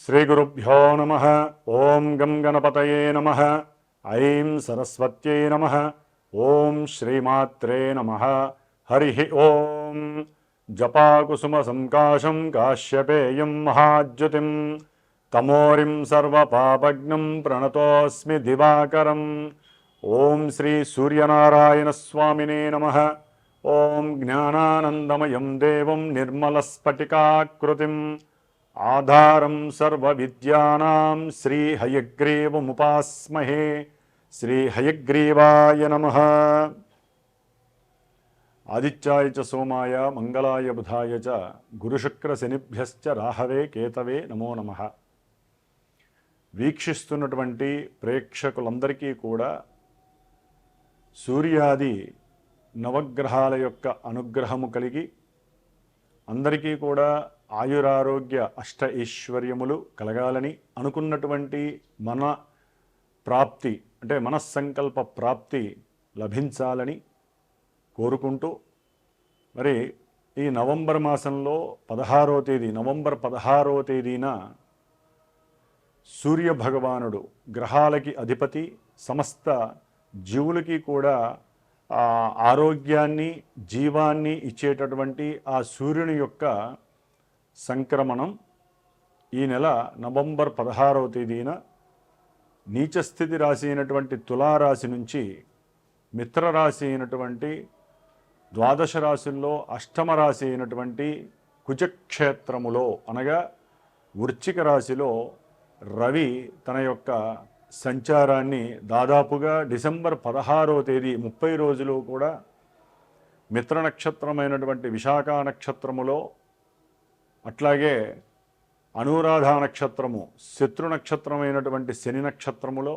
శ్రీగురుభ్యో నమః. ఓం గం గణపతయే నమః. ఐం సరస్వత్యై నమః. ఓం శ్రీమాత్రే నమః. హరి ఓం. జపాకుసుమ సంకాశం కాశ్యపేయం మహాద్యుతిం తమోరిం సర్వపాపజ్ఞం ప్రణతోస్మి దివాకరం. ఓం శ్రీ సూర్యనారాయణ స్వామినే నమః. ఓం జ్ఞానానందమయం దేవం నిర్మలస్ఫటికాకృతిం ఆధారం సర్వవిద్యానాం శ్రీ హయగ్రీవముపాస్మహే. శ్రీ హయగ్రీవాయ నమః. ఆదిత్యాయ చ సోమాయ మంగళాయ బుధాయ చ గురుశుక్రశనిభ్యశ్చ రాహవే కేతవే నమో నమః. వీక్షిస్తున్నటువంటి ప్రేక్షకులందరికీ కూడా సూర్యాది నవగ్రహాల యొక్క అనుగ్రహము కలిగి అందరికీ కూడా ఆయురారోగ్య అష్ట ఐశ్వర్యములు కలగాలని అనుకున్నటువంటి మన ప్రాప్తి అంటే మనస్సంకల్ప ప్రాప్తి లభించాలని కోరుకుంటూ మరి ఈ నవంబర్ మాసంలో నవంబర్ 16వ తేదీన సూర్య భగవానుడు గ్రహాలకి అధిపతి, సమస్త జీవులకి కూడా ఆరోగ్యాన్ని జీవాన్ని ఇచ్చేటటువంటి ఆ సూర్యుని యొక్క సంక్రమణం ఈ నెల నవంబర్ 16వ తేదీన నీచస్థితి రాశి అయినటువంటి తులారాశి నుంచి మిత్రరాశి అయినటువంటి ద్వాదశ రాశుల్లో అష్టమ రాశి అయినటువంటి కుజక్షేత్రములో అనగా వృశ్చిక రాశిలో రవి తన యొక్క సంచారాన్ని దాదాపుగా డిసెంబర్ 16వ తేదీ 30 రోజులు కూడా మిత్ర నక్షత్రమైనటువంటి విశాఖ నక్షత్రములో, అట్లాగే అనురాధ నక్షత్రము శత్రు నక్షత్రమైనటువంటి శని నక్షత్రములో,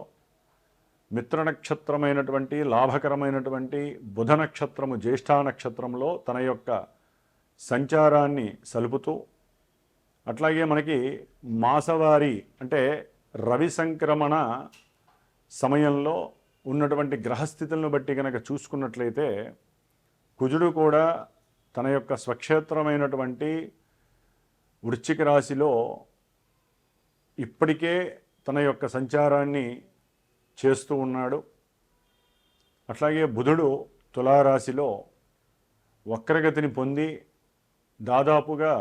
మిత్ర నక్షత్రమైనటువంటి లాభకరమైనటువంటి బుధ నక్షత్రము జ్యేష్ఠ నక్షత్రంలో తన యొక్క సంచారాన్ని సలుపుతూ, అట్లాగే మనకి మాసవారి అంటే రవి సంక్రమణ సమయంలో ఉన్నటువంటి గ్రహస్థితులను బట్టి కనుక చూసుకున్నట్లయితే కుజుడు కూడా తన యొక్క స్వక్షేత్రమైనటువంటి వృశ్చిక రాశిలో ఇప్పటికే తన యొక్క సంచారాన్ని చేస్తూ ఉన్నాడు. అట్లాగే బుధుడు తులారాశిలో వక్రగతిని పొంది దాదాపుగా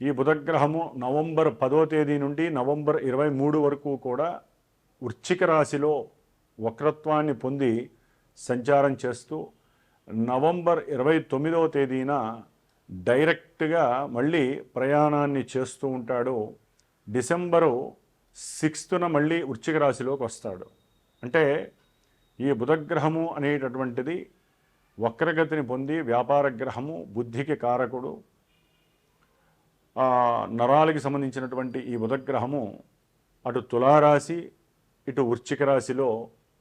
ఈ బుధగ్రహము నవంబర్ 10వ తేదీ నుండి నవంబర్ 23 వరకు కూడా వృశ్చిక రాశిలో వక్రత్వాన్ని పొంది సంచారం చేస్తూ నవంబర్ 29వ తేదీన డైరెక్ట్గా మళ్ళీ ప్రయాణాన్ని చేస్తూ ఉంటాడు. డిసెంబరు 6న మళ్ళీ వృశ్చిక రాశిలోకి వస్తాడు. అంటే ఈ బుధగ్రహము అనేటటువంటిది వక్రగతిని పొంది వ్యాపార గ్రహము, బుద్ధికి కారకుడు, నరాలకి సంబంధించినటువంటి ఈ బుధగ్రహము అటు తులారాశి ఇటు వృశ్చిక రాశిలో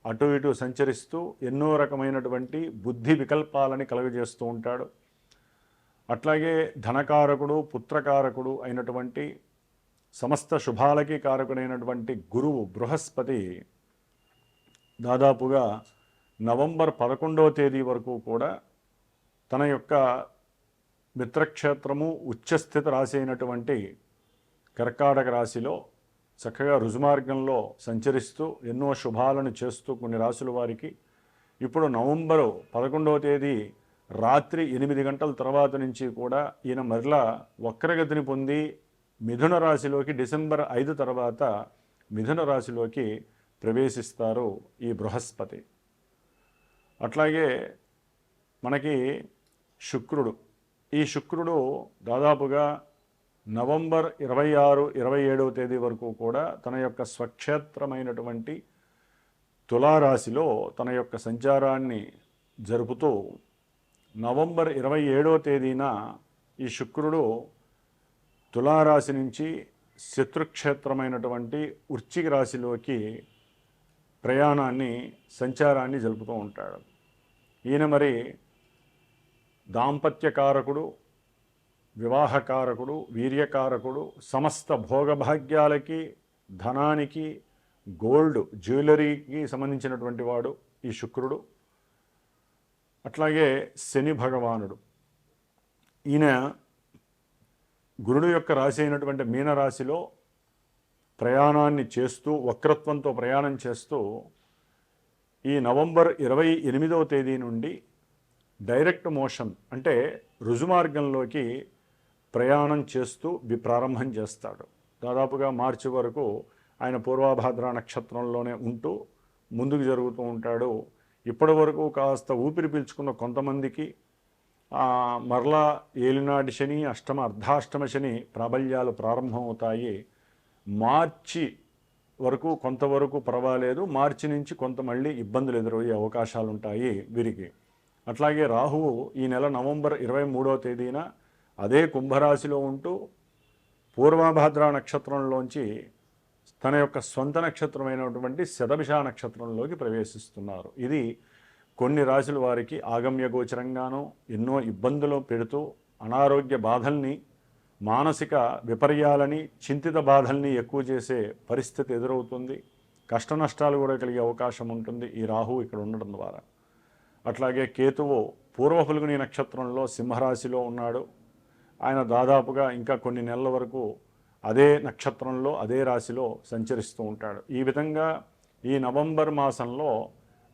అటు ఇటు సంచరిస్తూ ఎన్నో రకమైనటువంటి బుద్ధి వికల్పాలని కలుగజేస్తూ ఉంటాడు. అట్లాగే ధనకారకుడు, పుత్రకారకుడు అయినటువంటి సమస్త శుభాలకి కారకుడైనటువంటి గురువు బృహస్పతి దాదాపుగా నవంబర్ 11వ తేదీ వరకు కూడా తన యొక్క మిత్రక్షేత్రము ఉచ్చస్థిత రాశి అయినటువంటి కర్కాటక రాశిలో చక్కగా రుజుమార్గంలో సంచరిస్తూ ఎన్నో శుభాలను చేస్తూ కొన్ని రాశుల వారికి ఇప్పుడు నవంబరు 11వ తేదీ రాత్రి 8 గంటల తర్వాత నుంచి కూడా ఈయన మరలా వక్రగతిని పొంది మిథున రాశిలోకి డిసెంబర్ 5 తర్వాత మిథున రాశిలోకి ప్రవేశిస్తారు ఈ బృహస్పతి. అట్లాగే మనకి శుక్రుడు, ఈ శుక్రుడు దాదాపుగా నవంబర్ 26, 27వ తేదీ వరకు కూడా తన యొక్క స్వక్షేత్రమైనటువంటి తులారాశిలో తన యొక్క సంచారాన్ని జరుపుతూ నవంబర్ 27వ తేదీన ఈ శుక్రుడు తులారాశి నుంచి శత్రుక్షేత్రమైనటువంటి వృశ్చిక రాశిలోకి సంచారాన్ని జరుపుతూ ఉంటాడు. ఈయన మరి దాంపత్యకారకుడు, వివాహకారకుడు, వీర్యకారకుడు, సమస్త భోగభాగ్యాలకి, ధనానికి, గోల్డ్ జ్యువెలరీకి సంబంధించినటువంటి వాడు ఈ శుక్రుడు. అట్లాగే శని భగవానుడు, ఈయన గురుడు యొక్క రాశి అయినటువంటి మీనరాశిలో ప్రయాణాన్ని చేస్తూ వక్రత్వంతో ప్రయాణం చేస్తూ ఈ నవంబర్ 28వ తేదీ నుండి డైరెక్ట్ మోషన్ అంటే రుజుమార్గంలోకి ప్రయాణం చేస్తూ ప్రారంభం చేస్తాడు. దాదాపుగా మార్చి వరకు ఆయన పూర్వభాద్ర నక్షత్రంలోనే ఉంటూ ముందుకు జరుగుతూ ఉంటాడు. ఇప్పటి వరకు కాస్త ఊపిరి పీల్చుకున్న కొంతమందికి మరలా ఏలినాటి శని, అర్ధాష్టమ శని ప్రాబల్యాలు ప్రారంభమవుతాయి. మార్చి వరకు కొంతవరకు పర్వాలేదు, మార్చి నుంచి కొంత మళ్ళీ ఇబ్బందులు ఎదురయ్యే అవకాశాలు ఉంటాయి వీరికి. అట్లాగే రాహువు ఈ నెల నవంబర్ 23వ తేదీన అదే కుంభరాశిలో ఉంటూ పూర్వభాద్ర నక్షత్రంలోంచి తన యొక్క సొంత నక్షత్రమైనటువంటి శతభిష నక్షత్రంలోకి ప్రవేశిస్తున్నారు. ఇది కొన్ని రాశుల వారికి ఆగమ్య గోచరంగానూ ఎన్నో ఇబ్బందులు పెడుతూ అనారోగ్య బాధల్ని, మానసిక విపర్యాలని, చింతిత బాధల్ని ఎక్కువ చేసే పరిస్థితి ఎదురవుతుంది. కష్ట నష్టాలు కూడా కలిగే అవకాశం ఉంటుంది ఈ రాహువు ఇక్కడ ఉండడం ద్వారా. అట్లాగే కేతువు పూర్వ ఫల్గుని నక్షత్రంలో సింహరాశిలో ఉన్నాడు. ఆయన దాదాపుగా ఇంకా కొన్ని నెలల వరకు అదే నక్షత్రంలో అదే రాశిలో సంచరిస్తూ ఉంటాడు. ఈ విధంగా ఈ నవంబర్ మాసంలో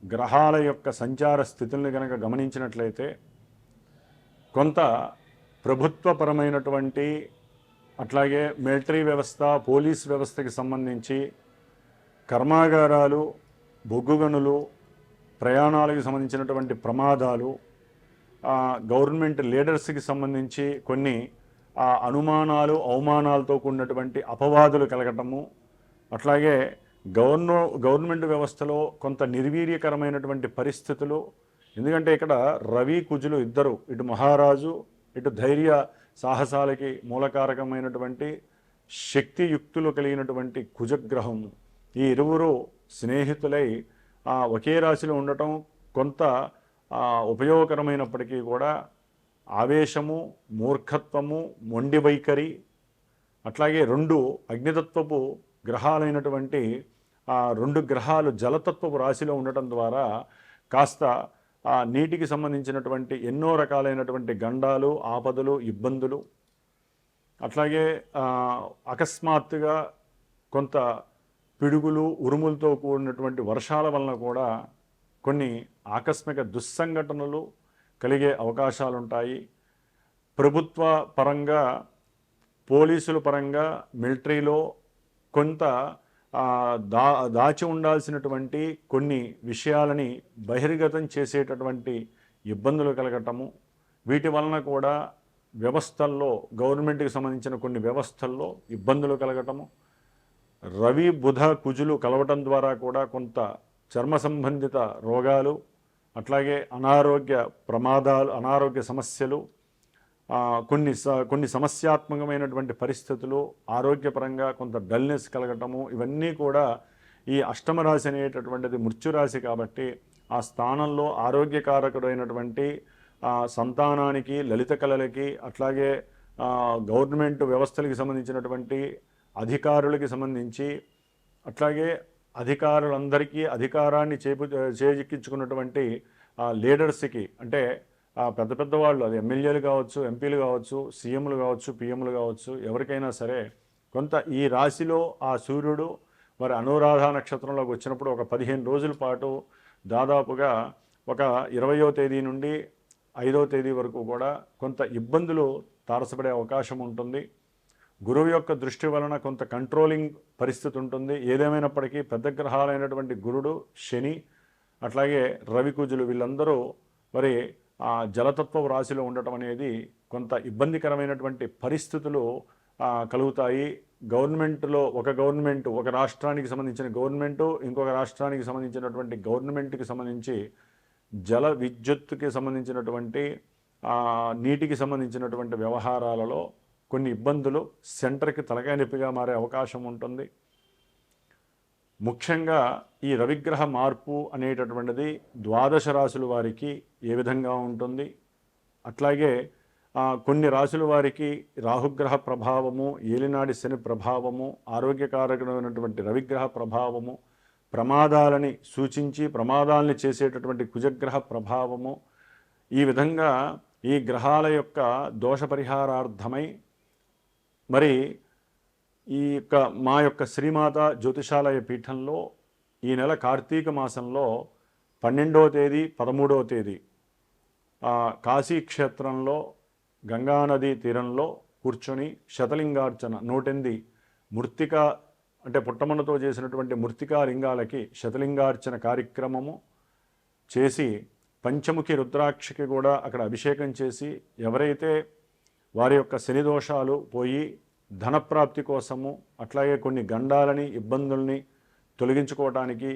గ్రహాల యొక్క సంచార స్థితుల్ని కనుక గమనించినట్లయితే కొంత ప్రభుత్వపరమైనటువంటి అట్లాగే మిలిటరీ వ్యవస్థ, పోలీస్ వ్యవస్థకి సంబంధించి కర్మాగారాలు, బొగ్గు గనులు, ప్రయాణాలకు సంబంధించినటువంటి ప్రమాదాలు, గవర్నమెంట్ లీడర్స్కి సంబంధించి కొన్ని అనుమానాలు, అవమానాలతో కూడినటువంటి అపవాదులు కలగటము, అట్లాగే గవర్నమెంట్ వ్యవస్థలో కొంత నిర్వీర్యకరమైనటువంటి పరిస్థితులు. ఎందుకంటే ఇక్కడ రవి కుజులు ఇద్దరు, ఇటు మహారాజు ఇటు ధైర్య సాహసాలకి మూలకారకమైనటువంటి శక్తియుక్తులు కలిగినటువంటి కుజగ్రహం, ఈ ఇరువురు స్నేహితులై ఒకే రాశిలో ఉండటం కొంత ఉపయోగకరమైనప్పటికీ కూడా ఆవేశము, మూర్ఖత్వము, మొండి వైఖరి, అట్లాగే రెండు అగ్నితత్వపు గ్రహాలైనటువంటి రెండు గ్రహాలు జలతత్వపు రాశిలో ఉండటం ద్వారా కాస్త నీటికి సంబంధించినటువంటి ఎన్నో రకాలైనటువంటి గండాలు, ఆపదలు, ఇబ్బందులు, అట్లాగే అకస్మాత్తుగా కొంత పిడుగులు, ఉరుములతో కూడినటువంటి వర్షాల వలన కూడా కొన్ని ఆకస్మిక దుస్సంఘటనలు కలిగే అవకాశాలు ఉంటాయి. ప్రభుత్వ పరంగా, పోలీసుల పరంగా, మిలిటరీలో కొంత దాచి ఉండాల్సినటువంటి కొన్ని విషయాలని బహిర్గతం చేసేటటువంటి ఇబ్బందులు కలగటము, వీటి వలన కూడా వ్యవస్థల్లో, గవర్నమెంట్కి సంబంధించిన కొన్ని వ్యవస్థల్లో ఇబ్బందులు కలగటము, రవి బుధ కుజులు కలవటం ద్వారా కూడా కొంత చర్మ సంబంధిత రోగాలు, అట్లాగే అనారోగ్య ప్రమాదాలు, అనారోగ్య సమస్యలు, కొన్ని సమస్యాత్మకమైనటువంటి పరిస్థితులు, ఆరోగ్యపరంగా కొంత డల్నెస్ కలగటము, ఇవన్నీ కూడా ఈ అష్టమ రాశి అనేటటువంటిది మృత్యురాశి కాబట్టి ఆ స్థానంలో ఆరోగ్యకారకుడైనటువంటి సంతానానికి, లలిత కళలకి, అట్లాగే గవర్నమెంట్ వ్యవస్థలకి సంబంధించినటువంటి అధికారులకి సంబంధించి, అట్లాగే అధికారులందరికీ అధికారాన్ని చేజిక్కించుకున్నటువంటి లీడర్స్కి, అంటే పెద్ద పెద్ద వాళ్ళు, అది ఎమ్మెల్యేలు కావచ్చు, ఎంపీలు కావచ్చు, సీఎంలు కావచ్చు, పిఎంలు కావచ్చు, ఎవరికైనా సరే కొంత ఈ రాశిలో ఆ సూర్యుడు మరి అనురాధ నక్షత్రంలోకి వచ్చినప్పుడు ఒక 15 రోజుల పాటు దాదాపుగా ఒక 20వ తేదీ నుండి 5వ తేదీ వరకు కూడా కొంత ఇబ్బందులు తారసపడే అవకాశం ఉంటుంది. గురువు యొక్క దృష్టి వలన కొంత కంట్రోలింగ్ పరిస్థితి ఉంటుంది. ఏదేమైనప్పటికీ పెద్ద గ్రహాలైనటువంటి గురుడు, శని, అట్లాగే రవి కుజులు వీళ్ళందరూ మరి జలతత్వ రాశిలో ఉండటం అనేది కొంత ఇబ్బందికరమైనటువంటి పరిస్థితులు కలుగుతాయి. గవర్నమెంట్లో ఒక రాష్ట్రానికి సంబంధించిన గవర్నమెంటు, ఇంకొక రాష్ట్రానికి సంబంధించినటువంటి గవర్నమెంట్కి సంబంధించి జల విద్యుత్తుకి సంబంధించినటువంటి నీటికి సంబంధించినటువంటి వ్యవహారాలలో కొన్ని ఇబ్బందులు సెంటర్కి తలకాయ నొప్పిగా మారే అవకాశం ఉంటుంది. ముఖ్యంగా ఈ రవిగ్రహ మార్పు అనేటటువంటిది ద్వాదశ రాశుల వారికి ఏ విధంగా ఉంటుంది, అట్లాగే కొన్ని రాశుల వారికి రాహుగ్రహ ప్రభావము, ఏలినాడి శని ప్రభావము, ఆరోగ్యకారకమైనటువంటి రవిగ్రహ ప్రభావము, ప్రమాదాలని సూచించి ప్రమాదాలని చేసేటటువంటి కుజగ్రహ ప్రభావము, ఈ విధంగా ఈ గ్రహాల యొక్క దోష పరిహారార్థమై మరి ఈ యొక్క మా యొక్క శ్రీమాత జ్యోతిషాలయ పీఠంలో ఈ నెల కార్తీక మాసంలో 12వ తేదీ 13వ తేదీ కాశీ క్షేత్రంలో గంగానదీ తీరంలో కూర్చొని శతలింగార్చన 108 మృత్తిక అంటే పుట్టమన్నతో చేసినటువంటి మృత్తికా లింగాలకి శతలింగార్చన కార్యక్రమము చేసి పంచముఖి రుద్రాక్షకి కూడా అక్కడ అభిషేకం చేసి ఎవరైతే వారి యొక్క శని దోషాలు పోయి ధనప్రాప్తి కోసము అట్లాగే కొన్ని గండాలని ఇబ్బందుల్ని తొలగించుకోవటానికి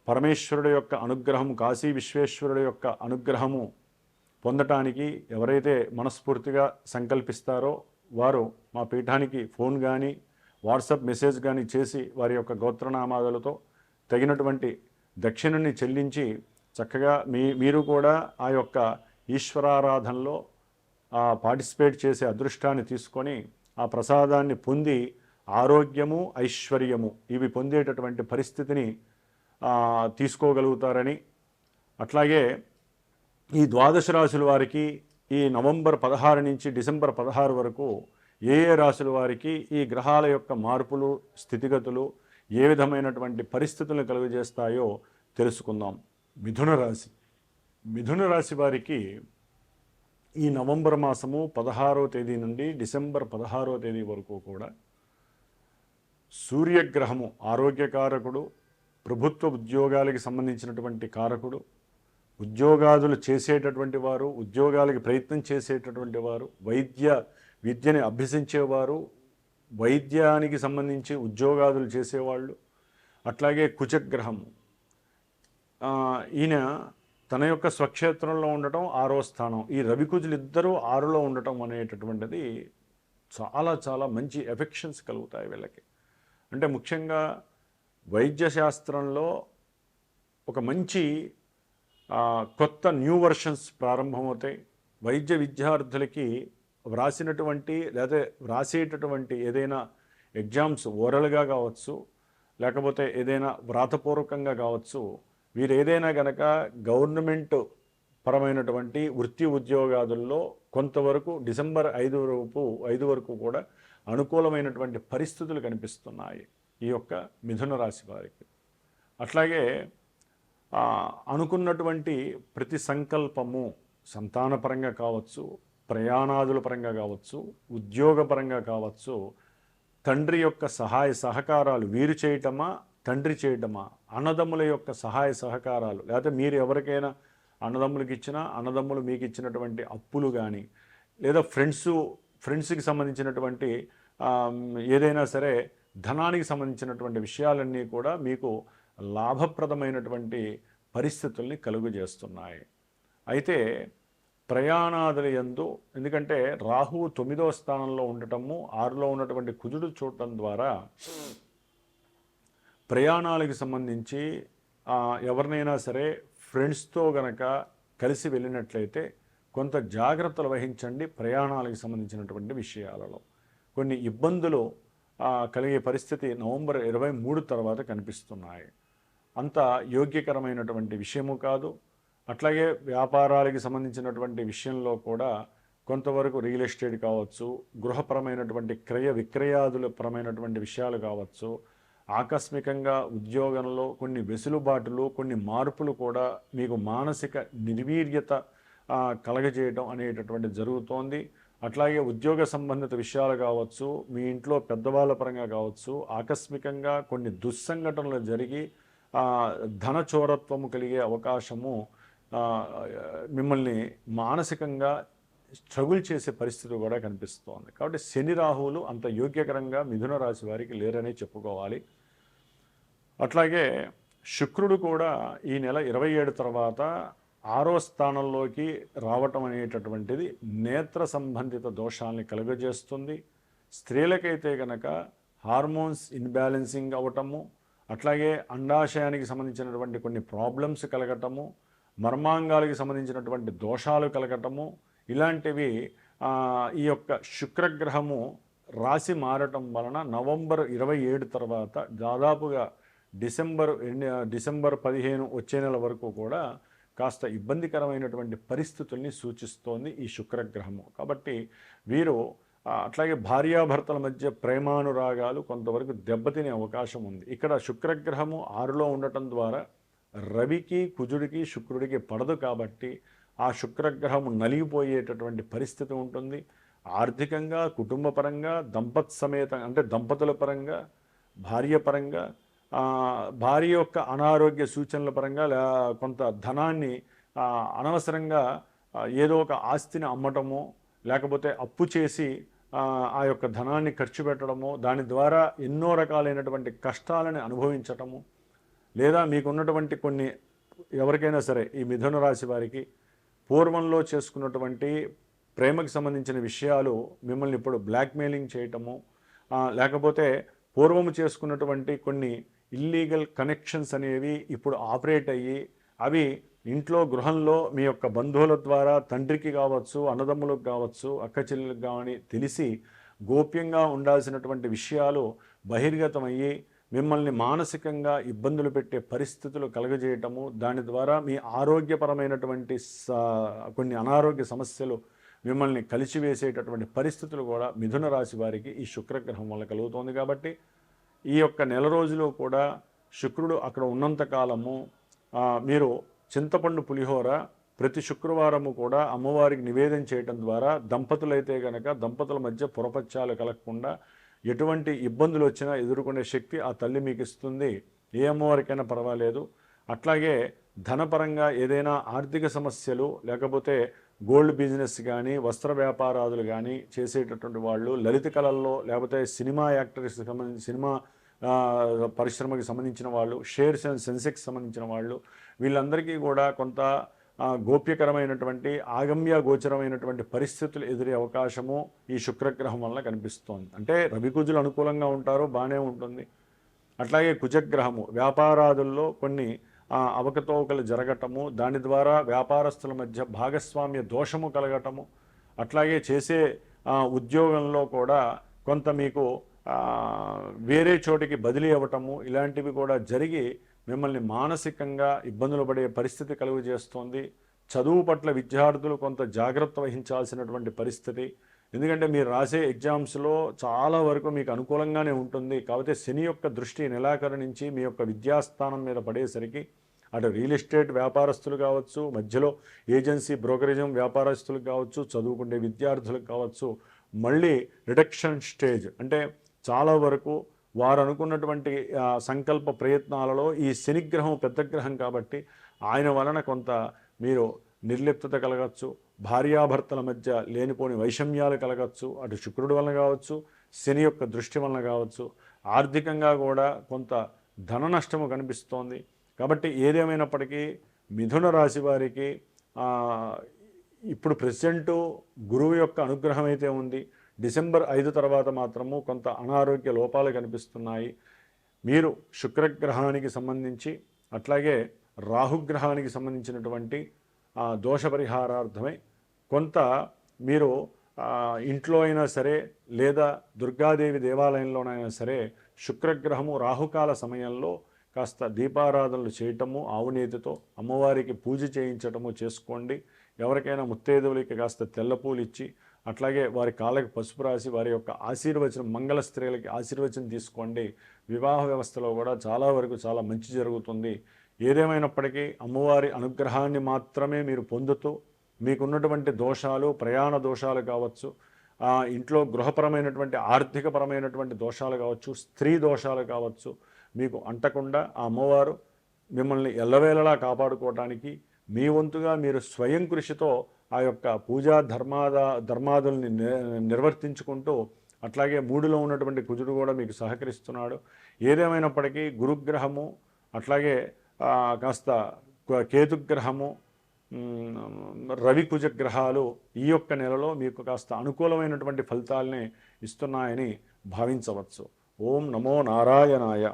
పరమేశ్వరుడు యొక్క అనుగ్రహం కాశీ విశ్వేశ్వరుడు యొక్క అనుగ్రహము పొందటానికి ఎవరైతే మనస్ఫూర్తిగా సంకల్పిస్తారో వారు మా పీఠానికి ఫోన్ కానీ వాట్సాప్ మెసేజ్ కానీ చేసి వారి యొక్క గోత్రనామాదులతో తగినటువంటి దక్షిణని చెల్లించి చక్కగా మీరు కూడా ఆ యొక్క ఈశ్వరారాధనలో పార్టిసిపేట్ చేసే అదృష్టాన్ని తీసుకొని ఆ ప్రసాదాన్ని పొంది ఆరోగ్యము ఐశ్వర్యము ఇవి పొందేటటువంటి పరిస్థితిని తీసుకోగలుగుతారని, అట్లాగే ఈ ద్వాదశ రాశుల వారికి ఈ నవంబర్ 16 నుంచి డిసెంబర్ 16 వరకు ఏ రాశుల వారికి ఈ గ్రహాల యొక్క మార్పులు స్థితిగతులు ఏ విధమైనటువంటి పరిస్థితులను కలుగజేస్తాయో తెలుసుకుందాం. మిథున రాశి వారికి ఈ నవంబర్ మాసము 16వ తేదీ నుండి డిసెంబర్ 16వ తేదీ వరకు కూడా సూర్యగ్రహము ఆరోగ్యకారకుడు, ప్రభుత్వ ఉద్యోగాలకి సంబంధించినటువంటి కారకుడు, ఉద్యోగాదులు చేసేటటువంటి వారు, ఉద్యోగాలకి ప్రయత్నం చేసేటటువంటి వారు, విద్యని అభ్యసించేవారు, వైద్యానికి సంబంధించి ఉద్యోగాదులు చేసేవాళ్ళు, అట్లాగే కుజగ్రహము ఈయన తన యొక్క స్వక్షేత్రంలో ఉండటం 6వ స్థానం. ఈ రవికుజులు ఇద్దరూ 6లో ఉండటం అనేటటువంటిది చాలా చాలా మంచి ఎఫెక్షన్స్ కలుగుతాయి వీళ్ళకి. అంటే ముఖ్యంగా వైద్యశాస్త్రంలో ఒక మంచి కొత్త న్యూ వర్షన్స్ ప్రారంభమవుతాయి. వైద్య విద్యార్థులకి వ్రాసేటటువంటి ఏదైనా ఎగ్జామ్స్ ఓరల్గా కావచ్చు, లేకపోతే ఏదైనా వ్రాతపూర్వకంగా కావచ్చు, వీరు ఏదైనా కనుక గవర్నమెంట్ పరమైనటువంటి వృత్తి ఉద్యోగాదుల్లో కొంతవరకు డిసెంబర్ 5 వరకు కూడా అనుకూలమైనటువంటి పరిస్థితులు కనిపిస్తున్నాయి ఈ యొక్క మిథున రాశి వారికి. అట్లాగే అనుకున్నటువంటి ప్రతి సంకల్పము సంతానపరంగా కావచ్చు, ప్రయాణాదుల పరంగా కావచ్చు, ఉద్యోగపరంగా కావచ్చు, తండ్రి యొక్క సహాయ సహకారాలు వీరు చేయటమా తండ్రి చేయటమా, అన్నదమ్ముల యొక్క సహాయ సహకారాలు, లేకపోతే మీరు ఎవరికైనా అన్నదమ్ములకి ఇచ్చినా అన్నదమ్ములు మీకు ఇచ్చినటువంటి అప్పులు కానీ, లేదా ఫ్రెండ్స్కి సంబంధించినటువంటి ఏదైనా సరే ధనానికి సంబంధించినటువంటి విషయాలన్నీ కూడా మీకు లాభప్రదమైనటువంటి పరిస్థితుల్ని కలుగజేస్తున్నాయి. అయితే ప్రయాణాదుల యందు ఎందుకంటే రాహు 9వ స్థానంలో ఉండటము, 6లో ఉన్నటువంటి కుజుడు చూడటం ద్వారా ప్రయాణాలకు సంబంధించి ఎవరినైనా సరే ఫ్రెండ్స్తో గనక కలిసి వెళ్ళినట్లయితే కొంత జాగ్రత్తలు వహించండి. ప్రయాణాలకు సంబంధించినటువంటి విషయాలలో కొన్ని ఇబ్బందులు కలిగే పరిస్థితి నవంబర్ 23 తర్వాత కనిపిస్తున్నాయి. అంత యోగ్యకరమైనటువంటి విషయము కాదు. అట్లాగే వ్యాపారాలకి సంబంధించినటువంటి విషయంలో కూడా కొంతవరకు రియల్ ఎస్టేట్ కావచ్చు, గృహపరమైనటువంటి క్రయ విక్రయాదుల పరమైనటువంటి విషయాలు కావచ్చు, ఆకస్మికంగా ఉద్యోగంలో కొన్ని వెసులుబాటులు, కొన్ని మార్పులు కూడా మీకు మానసిక నిర్వీర్యత కలగజేయడం అనేటటువంటి జరుగుతోంది. అట్లాగే ఉద్యోగ సంబంధిత విషయాలు కావచ్చు, మీ ఇంట్లో పెద్దవాళ్ళ పరంగా కావచ్చు, ఆకస్మికంగా కొన్ని దుస్సంఘటనలు జరిగి ధనచోరత్వము కలిగే అవకాశము మిమ్మల్ని మానసికంగా స్ట్రగుల్ చేసే పరిస్థితి కూడా కనిపిస్తోంది. కాబట్టి శని రాహువులు అంత యోగ్యకరంగా మిథున రాశి వారికి లేరనే చెప్పుకోవాలి. అట్లాగే శుక్రుడు కూడా ఈ నెల 27 తర్వాత 6వ స్థానంలోకి రావటం అనేటటువంటిది నేత్ర సంబంధిత దోషాలని కలుగజేస్తుంది. స్త్రీలకైతే కనుక హార్మోన్స్ ఇన్బ్యాలెన్సింగ్ అవ్వటము, అట్లాగే అండాశయానికి సంబంధించినటువంటి కొన్ని ప్రాబ్లమ్స్ కలగటము, మర్మాంగాలకి సంబంధించినటువంటి దోషాలు కలగటము, ఇలాంటివి ఈ యొక్క శుక్రగ్రహము రాశి మారటం వలన నవంబర్ 27 తర్వాత దాదాపుగా డిసెంబర్ 15 వచ్చే నెల వరకు కూడా కాస్త ఇబ్బందికరమైనటువంటి పరిస్థితుల్ని సూచిస్తోంది ఈ శుక్రగ్రహము. కాబట్టి వీరు అట్లాగే భార్యాభర్తల మధ్య ప్రేమానురాగాలు కొంతవరకు దెబ్బతినే అవకాశం ఉంది. ఇక్కడ శుక్రగ్రహము 6లో ఉండటం ద్వారా రవికి, కుజుడికి, శుక్రుడికి పడదు కాబట్టి ఆ శుక్రగ్రహము నలిగిపోయేటటువంటి పరిస్థితి ఉంటుంది. ఆర్థికంగా, కుటుంబపరంగా, సమేతం అంటే దంపతుల పరంగా, భార్య పరంగా, భార్య యొక్క అనారోగ్య సూచనల పరంగా కొంత ధనాన్ని అనవసరంగా ఏదో ఒక ఆస్తిని అమ్మటము, లేకపోతే అప్పు చేసి ఆ యొక్క ధనాన్ని ఖర్చు పెట్టడము, దాని ద్వారా ఎన్నో రకాలైనటువంటి కష్టాలను అనుభవించటము, లేదా మీకున్నటువంటి కొన్ని ఎవరికైనా సరే ఈ మిథున రాశి వారికి పూర్వంలో చేసుకున్నటువంటి ప్రేమకు సంబంధించిన విషయాలు మిమ్మల్ని ఇప్పుడు బ్లాక్మెయిలింగ్ చేయటము, లేకపోతే పూర్వము చేసుకున్నటువంటి కొన్ని ఇల్లీగల్ కనెక్షన్స్ అనేవి ఇప్పుడు ఆపరేట్ అయ్యి అవి ఇంట్లో గృహంలో మీ యొక్క బంధువుల ద్వారా తండ్రికి కావచ్చు, అన్నదమ్ములకు కావచ్చు, అక్క చెల్లెలకు కానీ తెలిసి గోప్యంగా ఉండాల్సినటువంటి విషయాలు బహిర్గతమయ్యి మిమ్మల్ని మానసికంగా ఇబ్బందులు పెట్టే పరిస్థితులు కలగజేయటము, దాని ద్వారా మీ ఆరోగ్యపరమైనటువంటి కొన్ని అనారోగ్య సమస్యలు మిమ్మల్ని కలిసివేసేటటువంటి పరిస్థితులు కూడా మిథున రాశి వారికి ఈ శుక్రగ్రహం వల్ల కలుగుతోంది. కాబట్టి ఈ యొక్క నెల రోజులు కూడా శుక్రుడు అక్కడ ఉన్నంతకాలము మీరు చింతపండు పులిహోర ప్రతి శుక్రవారము కూడా అమ్మవారికి నివేదన చేయడం ద్వారా దంపతులైతే కనుక దంపతుల మధ్య పొరపచ్చాలు కలగకుండా ఎటువంటి ఇబ్బందులు వచ్చినా ఎదుర్కొనే శక్తి ఆ తల్లి మీకు ఇస్తుంది. ఏ అమ్మవారికైనా పర్వాలేదు. అట్లాగే ధనపరంగా ఏదైనా ఆర్థిక సమస్యలు, లేకపోతే గోల్డ్ బిజినెస్ కానీ, వస్త్ర వ్యాపారాదులు కానీ చేసేటటువంటి వాళ్ళు, లలిత కళల్లో లేకపోతే సినిమా యాక్టర్స్కి సంబంధించి సినిమా పరిశ్రమకి సంబంధించిన వాళ్ళు, షేర్స్ అండ్ సెన్సెక్స్ సంబంధించిన వాళ్ళు, వీళ్ళందరికీ కూడా కొంత గోప్యకరమైనటువంటి ఆగమ్య గోచరమైనటువంటి పరిస్థితులు ఎదురే అవకాశము ఈ శుక్రగ్రహం వల్ల కనిపిస్తోంది. అంటే రవికుజులు అనుకూలంగా ఉంటారు, బాగానే ఉంటుంది. అట్లాగే కుజగ్రహము వ్యాపారాదుల్లో కొన్ని అవకతవకలు జరగటము, దాని ద్వారా వ్యాపారస్తుల మధ్య భాగస్వామ్య దోషము కలగటము, అట్లాగే చేసే ఉద్యోగంలో కూడా కొంత మీకు వేరే చోటికి బదిలీ అవ్వటము, ఇలాంటివి కూడా జరిగి మిమ్మల్ని మానసికంగా ఇబ్బందులు పడే పరిస్థితి కలుగజేస్తోంది. చదువు పట్ల విద్యార్థులు కొంత జాగ్రత్త వహించాల్సినటువంటి పరిస్థితి. ఎందుకంటే మీరు రాసే ఎగ్జామ్స్లో చాలా వరకు మీకు అనుకూలంగానే ఉంటుంది. కాకపోతే శని యొక్క దృష్టి నెలాఖరు నుంచి మీ యొక్క విద్యాస్థానం మీద పడేసరికి అటు రియల్ ఎస్టేట్ వ్యాపారస్తులు కావచ్చు, మధ్యలో ఏజెన్సీ బ్రోకరేజం వ్యాపారస్తులకు కావచ్చు, చదువుకునే విద్యార్థులకు కావచ్చు, మళ్ళీ రిడక్షన్ స్టేజ్ అంటే చాలా వరకు వారు అనుకున్నటువంటి సంకల్ప ప్రయత్నాలలో ఈ శనిగ్రహం పెద్ద గ్రహం కాబట్టి ఆయన వలన కొంత మీరు నిర్లిప్తత కలగచ్చు, భార్యాభర్తల మధ్య లేనిపోని వైషమ్యాలు కలగచ్చు, అటు శుక్రుడి వలన కావచ్చు, శని యొక్క దృష్టి వలన కావచ్చు, ఆర్థికంగా కూడా కొంత ధన నష్టము కనిపిస్తోంది. కాబట్టి ఏదేమైనప్పటికీ మిథున రాశి వారికి ఇప్పుడు ప్రెసిడెంటు గురువు యొక్క అనుగ్రహం అయితే ఉంది. డిసెంబర్ 5 తర్వాత మాత్రము కొంత అనారోగ్య లోపాలు కనిపిస్తున్నాయి. మీరు శుక్రగ్రహానికి సంబంధించి అట్లాగే రాహుగ్రహానికి సంబంధించినటువంటి దోష పరిహారార్థమై కొంత మీరు ఇంట్లో అయినా సరే లేదా దుర్గాదేవి దేవాలయంలోనైనా సరే శుక్రగ్రహము రాహుకాల సమయంలో కాస్త దీపారాధనలు చేయటము, ఆవునేతితో అమ్మవారికి పూజ చేయించటము చేసుకోండి. ఎవరికైనా ముత్తైదువులకి కాస్త తెల్లపూలు ఇచ్చి అట్లాగే వారి కాళ్ళకి పసుపు రాసి వారి యొక్క ఆశీర్వచనం, మంగళ స్త్రీలకి ఆశీర్వచనం తీసుకోండి. వివాహ వ్యవస్థలో కూడా చాలా వరకు చాలా మంచి జరుగుతుంది. ఏదేమైనప్పటికీ అమ్మవారి అనుగ్రహాన్ని మాత్రమే మీరు పొందుతూ మీకున్నటువంటి దోషాలు, ప్రయాణ దోషాలు కావచ్చు, ఇంట్లో గృహపరమైనటువంటి ఆర్థికపరమైనటువంటి దోషాలు కావచ్చు, స్త్రీ దోషాలు కావచ్చు, మీకు అంటకుండా ఆ అమ్మవారు మిమ్మల్ని ఎల్లవేళలా కాపాడుకోవటానికి మీ వంతుగా మీరు స్వయం కృషితో ఆ యొక్క పూజా ధర్మాదుల్ని నిర్వర్తించుకుంటూ అట్లాగే మూడులో ఉన్నటువంటి కుజుడు కూడా మీకు సహకరిస్తున్నాడు. ఏదేమైనప్పటికీ గురుగ్రహము అట్లాగే కాస్త కేతుగ్రహము, రవి కుజ గ్రహాలు ఈ యొక్క నెలలో మీకు కాస్త అనుకూలమైనటువంటి ఫలితాలని ఇస్తున్నాయని భావించవచ్చు. ఓం నమో నారాయణాయ.